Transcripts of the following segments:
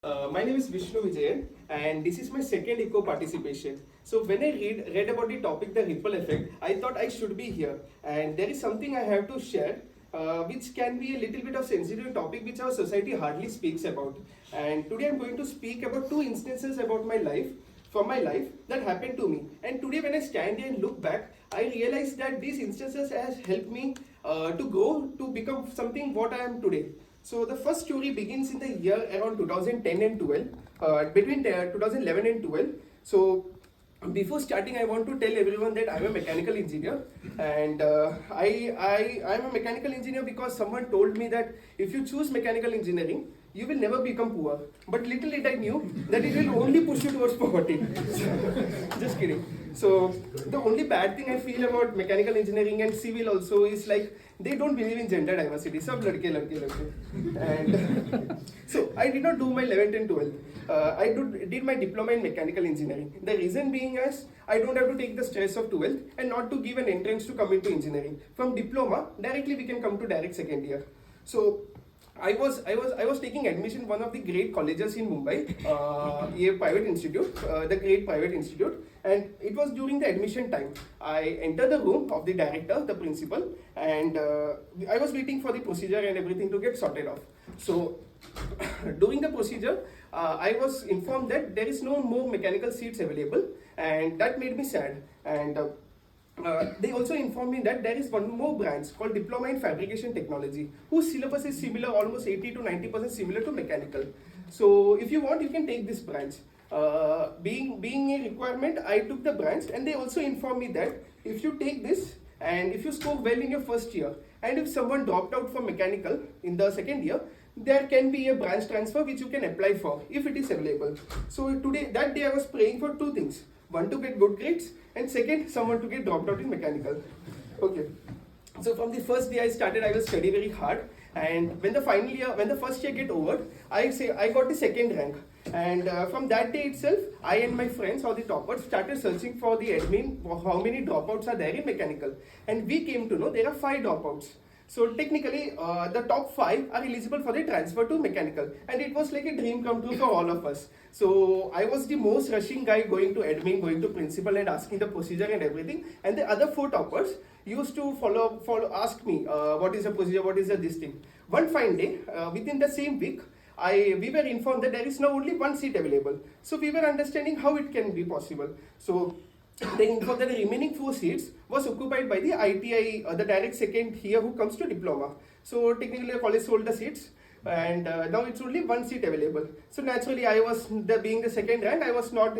My name is Vishnu Vijayan, and this is my second eco participation. So when I read about the topic, the ripple effect, I thought I should be here. And there is something I have to share, which can be a little bit of sensitive topic which our society hardly speaks about. And today I'm going to speak about two instances about my life, from my life, that happened to me. And today when I stand here and look back, I realize that these instances has helped me to grow to become something what I am today. So the first story begins in the year around 2010 and 12, between 2011 and 12. So before starting, I want to tell everyone that I'm a mechanical engineer, and I'm a mechanical engineer because someone told me that if you choose mechanical engineering, you will never become poor. But little did I knew that it will only push you towards poverty. Just kidding. So the only bad thing I feel about mechanical engineering and civil also is like they don't believe in gender diversity. Sab ladke ladke ladke. And so I did not do my 11th and 12th. I did my diploma in mechanical engineering. The reason being as I don't have to take the stress of 12th and not to give an entrance to come into engineering. From diploma, directly we can come to direct second year. So I was taking admission in one of the great colleges in Mumbai, a private institute, the great private institute, and it was during the admission time. I entered the room of the director, the principal, and I was waiting for the procedure and everything to get sorted off. So during the procedure, I was informed that there is no more mechanical seats available, and that made me sad. And they also informed me that there is one more branch called Diploma in Fabrication Technology, whose syllabus is similar, almost 80 to 90% similar to mechanical. So if you want, you can take this branch. Being a requirement, I took the branch, and they also informed me that if you take this and if you score well in your first year, and if someone dropped out for mechanical in the second year, there can be a branch transfer which you can apply for if it is available. So that day I was praying for two things. One, to get good grades, and second, someone to get dropped out in mechanical. Okay. So from the first day I started, I will study very hard. And when the first year get over, I got the second rank. And from that day itself, I and my friends, or the toppers, started searching for the admin, how many dropouts are there in mechanical. And we came to know there are 5 dropouts. So technically, the top 5 are eligible for the transfer to mechanical, and it was like a dream come true for all of us. So I was the most rushing guy going to admin, going to principal, and asking the procedure and everything. And the other 4 toppers used to ask me what is the procedure, what is this thing. One fine day, within the same week, we were informed that there is now only 1 seat available. So we were understanding how it can be possible. So the info that the remaining 4 seats was occupied by the ITI, the direct second here who comes to diploma. So technically the college sold the seats, and now it's only 1 seat available. So naturally being the second rank, I was not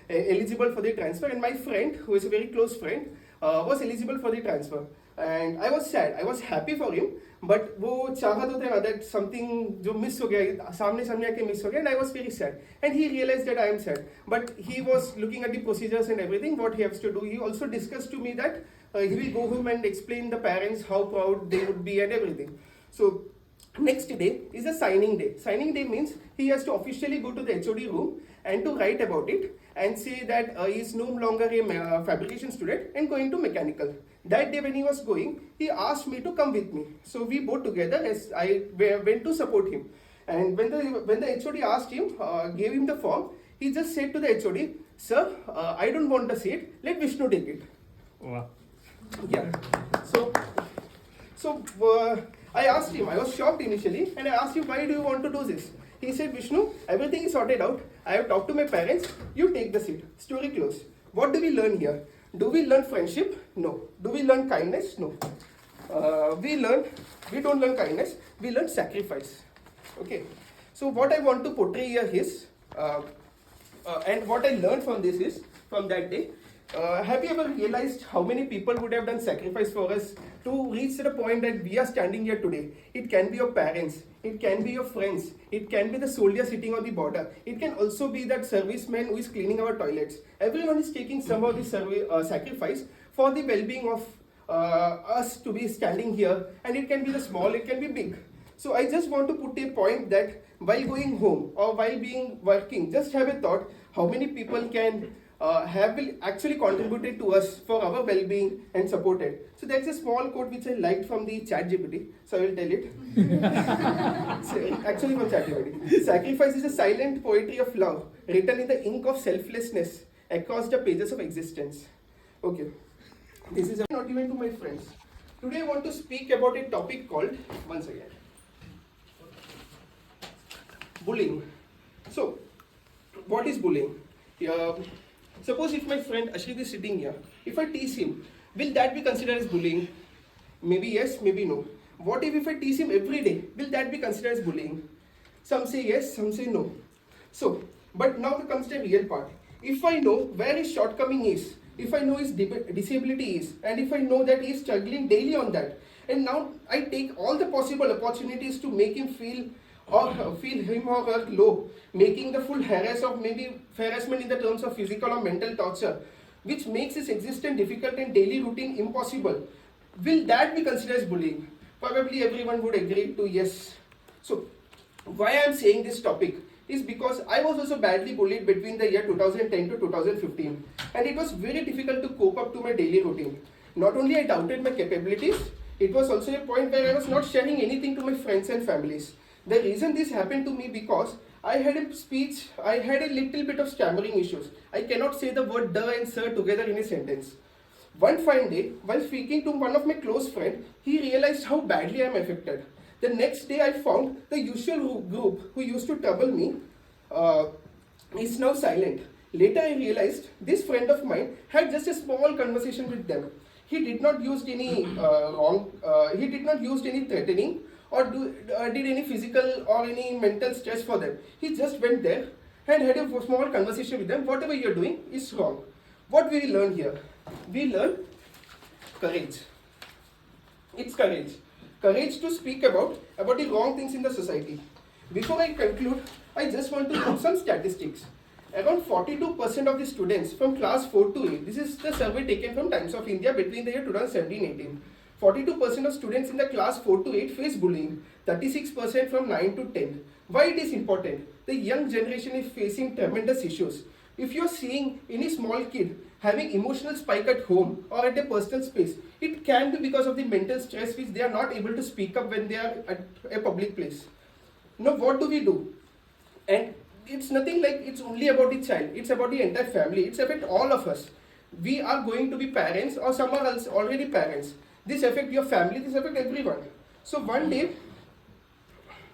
eligible for the transfer, and my friend, who is a very close friend, was eligible for the transfer. And I was sad. I was happy for him, but वो चाहत होते ना that something जो miss हो गया, सामने आके miss हो गया, and I was very sad. And he realized that I am sad. But he was looking at the procedures and everything, what he has to do. He also discussed to me that he will go home and explain the parents how proud they would be and everything. So next day is a signing day. Signing day means he has to officially go to the HOD room and to write about it and say that he is no longer a fabrication student and going to mechanical. That day when he was going, he asked me to come with me. So we both together, as I went to support him. And when the HOD asked him, gave him the form, he just said to the HOD, "Sir, I don't want the seat. Let Vishnu take it." Wow. Yeah. So I asked him. I was shocked initially, and I asked him, "Why do you want to do this?" He said, "Vishnu, everything is sorted out. I have talked to my parents. You take the seat." Story closed. What do we learn here? Do we learn friendship? No. Do we learn kindness? No. We don't learn kindness. We learn sacrifice. Okay. So what I want to portray here is, and what I learned from this is, from that day, have you ever realized how many people would have done sacrifice for us to reach to the point that we are standing here today? It can be your parents, it can be your friends, it can be the soldier sitting on the border, it can also be that serviceman who is cleaning our toilets. Everyone is taking some of this sacrifice for the well-being of us to be standing here, and it can be the small, it can be big. So I just want to put a point that while going home or while being working, just have a thought how many people can have will actually contributed to us for our well-being and supported. So there's a small quote which I liked from the ChatGPT, so I will tell it. So, actually from ChatGPT. Sacrifice is a silent poetry of love written in the ink of selflessness across the pages of existence. Okay, this is not even to my friends. Today I want to speak about a topic called, once again, bullying. So, what is bullying? Suppose if my friend Ashrit is sitting here, if I tease him, will that be considered as bullying? Maybe yes, maybe no. What if I tease him every day? Will that be considered as bullying? Some say yes, some say no. So, but now comes the real part. If I know where his shortcoming is, if I know his disability is, and if I know that he is struggling daily on that, and now I take all the possible opportunities to make him feel him or her low, making the full harassment in the terms of physical or mental torture, which makes his existence difficult and daily routine impossible. Will that be considered as bullying? Probably everyone would agree to yes. So, why I am saying this topic is because I was also badly bullied between the year 2010 to 2015, and it was very difficult to cope up to my daily routine. Not only I doubted my capabilities, it was also a point where I was not sharing anything to my friends and families. The reason this happened to me because I had a little bit of stammering issues. I cannot say the word "the" and "sir" together in a sentence. One fine day, while speaking to one of my close friends, he realized how badly I am affected. The next day, I found the usual group who used to trouble me is now silent. Later, I realized this friend of mine had just a small conversation with them. He did not use any threatening or did any physical or any mental stress for them. He just went there and had a small conversation with them. Whatever you're doing is wrong. What we learn here? We learn courage. It's courage. Courage to speak about the wrong things in the society. Before I conclude, I just want to put some statistics. Around 42% of the students from class 4 to 8, this is the survey taken from Times of India between the year 2017-18. 42% of students in the class 4 to 8 face bullying, 36% from 9 to 10. Why it is important? The young generation is facing tremendous issues. If you are seeing any small kid having emotional spike at home or at a personal space, it can be because of the mental stress which they are not able to speak up when they are at a public place. Now what do we do? And it's nothing like it's only about the child, it's about the entire family, it's about all of us. We are going to be parents or someone else already parents. This affects your family, this affects everyone. So one day,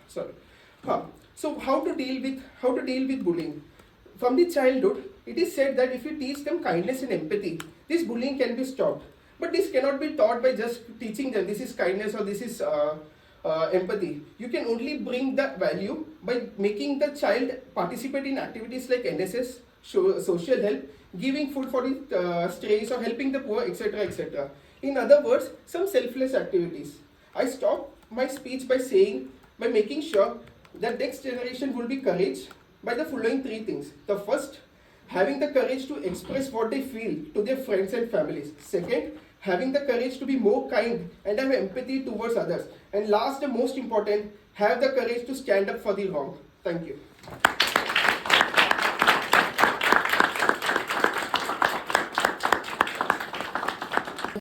so how to deal with bullying? From the childhood, it is said that if you teach them kindness and empathy, this bullying can be stopped. But this cannot be taught by just teaching them this is kindness or this is empathy. You can only bring that value by making the child participate in activities like NSS, social help, giving food for the strays or helping the poor, etc., etc. In other words, some selfless activities. I stop my speech by making sure that next generation will be courage by the following 3 things. The first, having the courage to express what they feel to their friends and families. Second, having the courage to be more kind and have empathy towards others. And last and most important, have the courage to stand up for the wrong. Thank you.